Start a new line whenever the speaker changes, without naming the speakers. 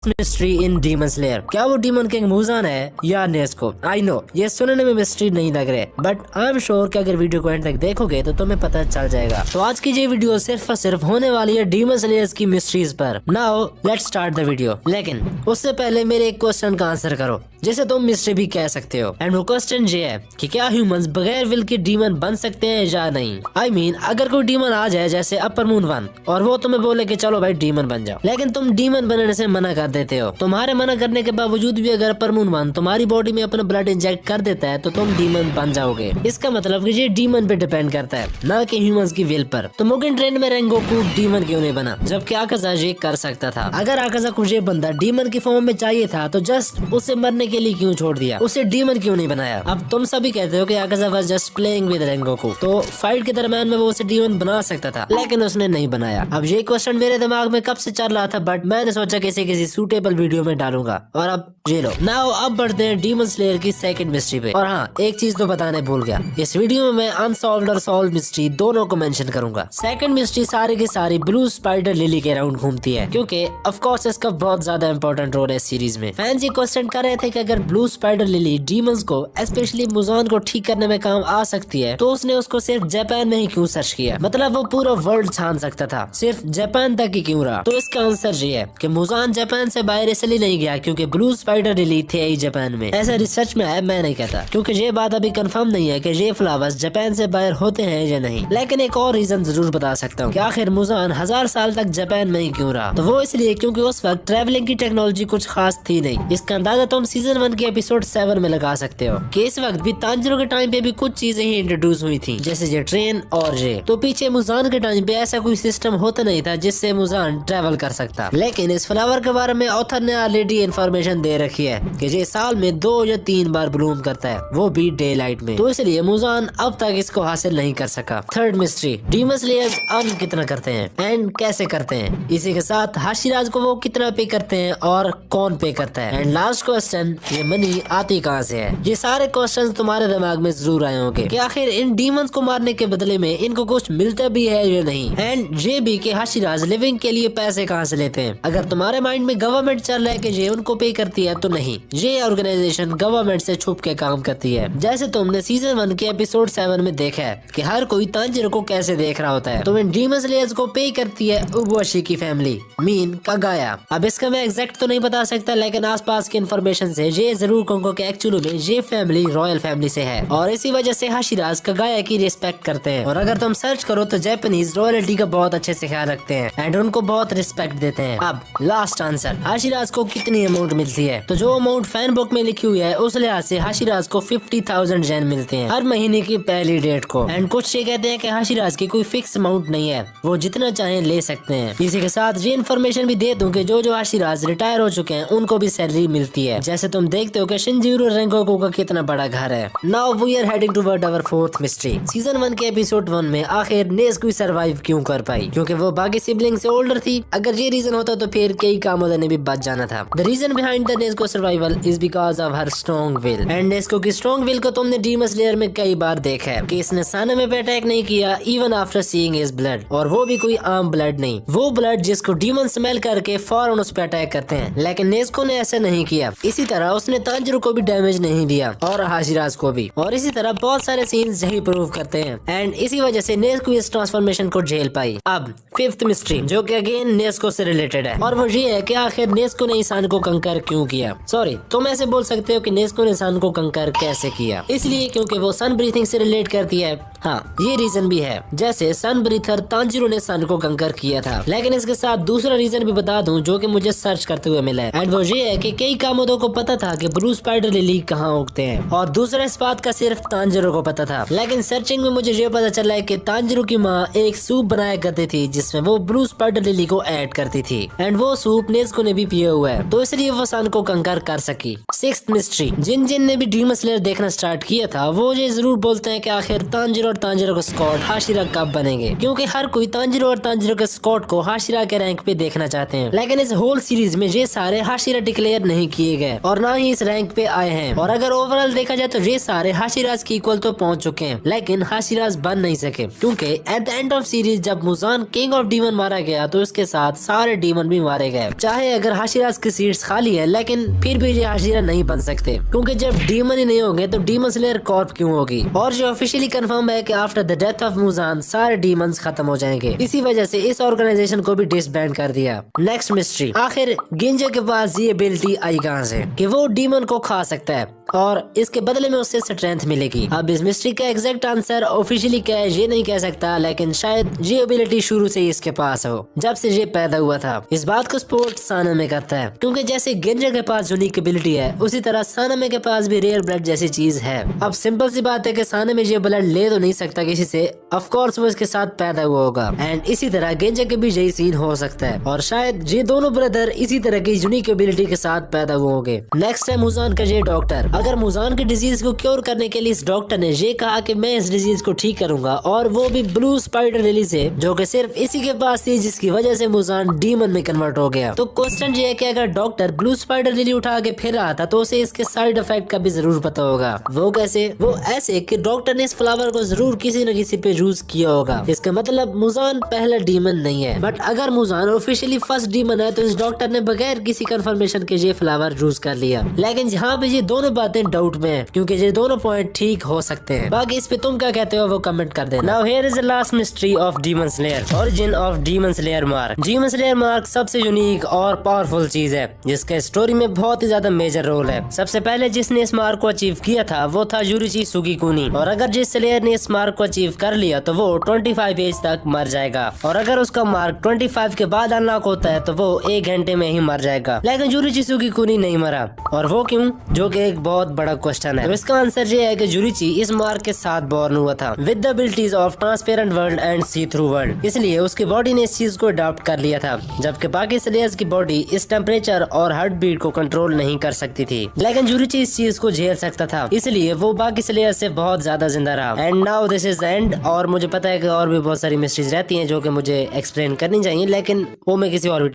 Mystery इन demon slayer. क्या वो demon king Muzan है या नेस्को? आई नो ये सुनने में मिस्ट्री नहीं लग रहे, बट आई एम श्योर कि अगर वीडियो को एंड तक देखोगे तो तुम्हें पता चल जाएगा। तो आज की ये वीडियो सिर्फ और सिर्फ होने वाली है डीमन स्लेयर्स की मिस्ट्रीज पर। Now let's start the video. लेकिन उससे पहले मेरे एक क्वेश्चन का आंसर करो जिसे तुम मिस्ट्री भी कह सकते हो। एंड वो क्वेश्चन ये है कि क्या ह्यूमंस बगैर विल के डीमन बन सकते हैं या नहीं। आई मीन अगर कोई डीमन आ जाए जैसे अपर मून 1 और वो तुम्हें बोले कि चलो भाई डीमन बन जाओ, लेकिन तुम डीमन बनने से मना कर देते हो। तुम्हारे मना करने के बावजूद भी अगर अपर मून 1 तुम्हारी बॉडी में अपना ब्लड इंजेक्ट कर देता है तो तुम डीमन बन जाओगे। इसका मतलब कि ये डीमन पे डिपेंड करता है, ना कि ह्यूमंस की विल पर। तो मुगेन ट्रेन में रेंगोकू डीमन क्यों नहीं बना जबकि आकाजा ये कर सकता था? अगर आकाजा को ये बंदा डीमन की फॉर्म में चाहिए था तो जस्ट उसे मरने के लिए क्यों छोड़ दिया? उसे डीमन क्यों नहीं बनाया? अब तुम सभी कहते हो कि Akaza was just playing with Rengoku, तो फाइट के दरम्यान में वो उसे डीमन बना सकता था, लेकिन उसने नहीं बनाया। अब ये क्वेश्चन मेरे दिमाग में कब से चल रहा था, बट मैंने सोचा किसी सूटेबल वीडियो में डालूंगा। और अब ये लो। नाउ अब बढ़ते हैं डीमन स्लेयर की सेकंड मिस्ट्री पे। और हाँ, एक चीज तो बताने भूल गया, इस वीडियो में मैं अनसॉल्व्ड और सॉल्व मिस्ट्री दोनों को मेंशन करूंगा। सेकंड मिस्ट्री सारी की सारी ब्लू स्पाइडर लिली के अराउंड घूमती है, क्योंकि ऑफ कोर्स इसका बहुत ज्यादा इंपॉर्टेंट रोल है इस सीरीज में। फैंस ये क्वेश्चन कर रहे थे कि अगर ब्लू स्पाइडर लिली डीमंस को स्पेशली मुजान को ठीक करने में काम आ सकती है तो उसने उसको सिर्फ जापान में ही क्यों सर्च किया? मतलब वो पूरा वर्ल्ड छान सकता था, सिर्फ जापान तक ही क्यों रहा? तो इसका आंसर ये है कि मुजान जापान से बाहर इसलिए नहीं गया क्योंकि ब्लू स्पाइडर लिली थे ही जापान में। ऐसा रिसर्च में है, मैं नहीं कहता, क्योंकि ये बात अभी कंफर्म नहीं है कि ये फ्लावर्स जापान से बाहर होते हैं या नहीं। लेकिन एक और रीजन जरूर बता सकता हूँ कि आखिर मुजान 1000 साल तक जापान में ही क्यों रहा। तो वो इसलिए क्योंकि उस वक्त ट्रेवलिंग की टेक्नोलॉजी कुछ खास थी नहीं। इसका अंदाजा तुम सीजन 1 के एपिसोड 7 में लगा सकते हो कि इस वक्त भी तांजिरो के टाइम पे भी कुछ चीजें ही इंट्रोड्यूस हुई थी, जैसे ये ट्रेन और ये। तो पीछे मुजान के टाइम पे ऐसा कोई सिस्टम होता नहीं था जिससे मुजान ट्रेवल कर सकता। लेकिन इस फ्लावर के बारे में ऑथर ने ऑलरेडी इन्फॉर्मेशन दे रखी है कि ये साल में 2 या 3 बार ब्लूम करता है, वो भी डे लाइट में। तो इसलिए मुजान अब तक इसको हासिल नहीं कर सका। Third mystery, demon slayers earn कितना करते हैं एंड कैसे करते हैं? इसी के साथ हाशिराज को वो कितना पे करते हैं और कौन पे करता है? एंड लास्ट क्वेश्चन, ये मनी आती कहाँ से है? ये सारे क्वेश्चंस तुम्हारे दिमाग में जरूर आए होंगे कि आखिर इन डीमंस को मारने के बदले में इनको कुछ मिलता भी है या नहीं। एंड ये भी कि हाशिराज लिविंग के लिए पैसे कहाँ से लेते हैं? अगर तुम्हारे माइंड में गवर्नमेंट चल रहा है कि ये उनको पे करती है, तो नहीं, ये ऑर्गेनाइजेशन गवर्नमेंट से छुप के काम करती है। जैसे तुमने सीजन 1 के एपिसोड 7 में देखा है कि हर कोई तांजिरो को कैसे देख रहा होता है। तो इन डीमन स्लेयर्स को पे करती है उबुशी की फैमिली, मीन कागाया। अब इसका मैं एग्जैक्ट तो नहीं बता सकता, लेकिन आसपास की इन्फॉर्मेशन से ये जरूर कहूंगा कि एक्चुअली में ये फैमिली रॉयल फैमिली से है और इसी वजह से हाशिराज कागाया की रिस्पेक्ट करते हैं। और अगर तुम सर्च करो तो जापानीज रॉयल्टी का बहुत अच्छे से ख्याल रखते हैं एंड उनको बहुत रिस्पेक्ट देते हैं। अब लास्ट आंसर, हाशिराज को कितनी अमाउंट मिलती है? तो जो अमाउंट फैन बुक में लिखी हुई है उस लिहाज से हाशिराज को 50,000 जेन मिलते हैं हर महीने की पहली डेट को। एंड कुछ ये कहते हैं कि हाशिराज की कोई फिक्स अमाउंट नहीं है, वो जितना चाहे ले सकते हैं। इसी के साथ ये इन्फॉर्मेशन भी दे दूं कि जो हाशिराज रिटायर हो चुके हैं उनको भी सैलरी मिलती है। जैसे तुम देखते हो कि शिनजीरो रेंगोकू का कितना बड़ा घर है। Now we are heading toward our fourth mystery. Season 1 के एपिसोड 1 में आखिर नेज़ुको सर्वाइव क्यों कर पाई? क्योंकि वो बाकी सिबलिंग से ओल्डर थी। अगर ये रीजन होता तो फिर कई कामोदा ने भी बच जाना था। The reason behind the Nezuko survival is because of her strong will. And Nezuko की स्ट्रॉन्ग विल को तुमने डीमन स्लेयर में कई बार देखा है कि इसने सानामे पे अटैक नहीं किया even after seeing his blood, और वो भी कोई आम ब्लड नहीं, वो ब्लड जिसको डीमन स्मेल करके फौरन उस पे अटैक करते हैं। लेकिन नेज़ुको ने ऐसा नहीं किया। इसी तरह उसने तांजिरो को भी डैमेज नहीं दिया और हाशिराज को भी। और इसी तरह बहुत सारे सीन्स यही प्रूव करते हैं एंड इसी वजह से नेज़ुको इस ट्रांसफॉर्मेशन को झेल पाई। अब फिफ्थ मिस्ट्री जो कि अगेन नेज़ुको से रिलेटेड है, और वो ये है कि आखिर नेज़ुको ने इंसान को कंकर क्यों किया? सॉरी, तुम ऐसे बोल सकते हो कि नेज़ुको ने इंसान को कंकर कैसे किया? इसलिए क्योंकि वो सन ब्रीथिंग से रिलेट करती है। हाँ, ये रीजन भी है। जैसे सन ब्रीथर तांजिरो ने सन को कंकर किया था। लेकिन इसके साथ दूसरा रीजन भी बता दूं जो कि मुझे सर्च करते हुए मिला है, एंड वो ये है कि कई कामोदों को पता था कि ब्लू स्पाइडर लिली कहाँ उगते हैं, और दूसरा इस बात का सिर्फ तांजिरो को पता था। लेकिन सर्चिंग में मुझे ये पता चला है कि तांजिरो की माँ एक सूप बनाया करती थी जिसमें वो ब्लू स्पाइडर लिली को ऐड करती थी, एंड वो सूप नेज़ुको ने भी पिया हुआ है, तो इसलिए वो सन को कंकर कर सकी। सिक्स्थ मिस्ट्री, जिन ने भी डीमन स्लेयर देखना स्टार्ट किया था वो ये जरूर बोलते हैं कि आखिर तांजिरो और तांजिरो का स्क्वाड हाशिरा कब बनेंगे, क्योंकि हर कोई तांजिरो और तांजिरो के स्क्वाड को हाशिरा के रैंक पे देखना चाहते हैं। लेकिन इस होल सीरीज में ये सारे हाशिरा डिक्लेयर नहीं किए गए और ना ही इस रैंक पे आए हैं। और अगर ओवरऑल देखा जाए तो ये सारे हाशिराज के इक्वल तो पहुंच चुके हैं, लेकिन हाशिराज बन नहीं सके, क्योंकि at the end of series जब मुजान किंग ऑफ डीमन मारा गया तो उसके साथ सारे डीमन भी मारे गए, चाहे है अगर हाशिरास की सीट्स खाली है, लेकिन फिर भी ये हाशिरा नहीं बन सकते क्योंकि जब डीमन ही नहीं होंगे तो डीमन स्लेयर कॉर्प क्यों होगी। और जो ऑफिशियली कंफर्म है कि after the death of Muzan सारे डीमंस खत्म हो जाएंगे। इसी वजह से इस ऑर्गेनाइजेशन को भी डिसबैंड कर दिया। नेक्स्ट मिस्ट्री, आखिर गिंजे के पास ये एबिलिटी आई कहां से कि वो डीमन को खा सकता है और इसके बदले में उससे स्ट्रेंथ मिलेगी। अब इस मिस्ट्री का एग्जैक्ट आंसर ऑफिशियली क्या है ये नहीं कह सकता, लेकिन शायद ये एबिलिटी शुरू से ही इसके पास हो, जब से ये पैदा हुआ था। इस बात को सपोर्ट सानामे करता है क्योंकि जैसे गिंजे के पास यूनिक एबिलिटी है उसी तरह सानामे के पास भी रेयर ब्लड जैसी चीज है। अब सिंपल सी बात है कि सानामे ये ब्लड ले तो नहीं सकता किसी से, ऑफ कोर्स वो इसके साथ पैदा हुआ होगा। एंड इसी तरह गिंजे के भी यही सीन हो सकता है और शायद ये दोनों ब्रदर इसी तरह की यूनिक एबिलिटी के साथ पैदा हुए होंगे। नेक्स्ट है मुजान का ये डॉक्टर। अगर मुजान की डिजीज को क्योर करने के लिए इस डॉक्टर ने ये कहा कि मैं इस डिजीज को ठीक करूंगा, और वो भी ब्लू स्पाइडर लिली से, जो कि सिर्फ इसी के पास थी, जिसकी वजह से मुजान डीमन में कन्वर्ट हो गया। तो क्वेश्चन ये है कि अगर डॉक्टर ब्लू स्पाइडर लिली उठा के फिर रहा था तो उसे इसके साइड इफेक्ट का भी जरूर पता होगा। वो कैसे? वो ऐसे कि डॉक्टर ने इस फ्लावर को जरूर किसी न किसी पे यूज किया होगा। इसका मतलब मुजान पहला डीमन नहीं है, बट अगर मुजान ऑफिशियली फर्स्ट डीमन है तो इस डॉक्टर ने बगैर किसी कंफर्मेशन के ये फ्लावर यूज कर लिया। लेकिन यहाँ पे ये दोनों बातें डाउट में है क्योंकि ये दोनों पॉइंट ठीक हो सकते हैं। बाकी इस पे तुम क्या कहते हो वो कमेंट कर देना। Now here is the last mystery of demon slayer, origin of demon slayer mark. Demon slayer mark सबसे यूनिक और पावरफुल चीज है जिसके स्टोरी में बहुत ही ज्यादा मेजर रोल है। सबसे पहले जिसने इस मार्क को अचीव किया था वो था यूरिची सुगिकुनी, और अगर जिस स्लेयर ने इस मार्क को अचीव कर लिया तो वो 25 एज तक मर जाएगा, और अगर उसका मार्क 25 के बाद अनलॉक होता है तो वो 1 घंटे में ही मर जाएगा। लेकिन यूरिची सुगिकुनी नहीं मरा, और वो क्यों, जो कि एक बहुत बड़ा क्वेश्चन है। तो इसका आंसर ये है कि यूरिची इस मार्क के साथ बॉर्न हुआ था with the abilities of transparent world and see through world, इसलिए उसकी बॉडी ने इस चीज को अडॉप्ट कर लिया था, जबकि बाकी स्लेयर्स की बॉडी इस टेम्परेचर और हार्ट बीट को कंट्रोल नहीं कर सकती थी। लेकिन यूरिची इस चीज को झेल सकता था, इसलिए वो बाकी स्लेयर्स से बहुत ज्यादा जिंदा रहा। And now this is the end. और मुझे पता है कि और भी बहुत सारी मिस्ट्रीज रहती हैं जो कि मुझे एक्सप्लेन करनी चाहिए, लेकिन वो मैं किसी और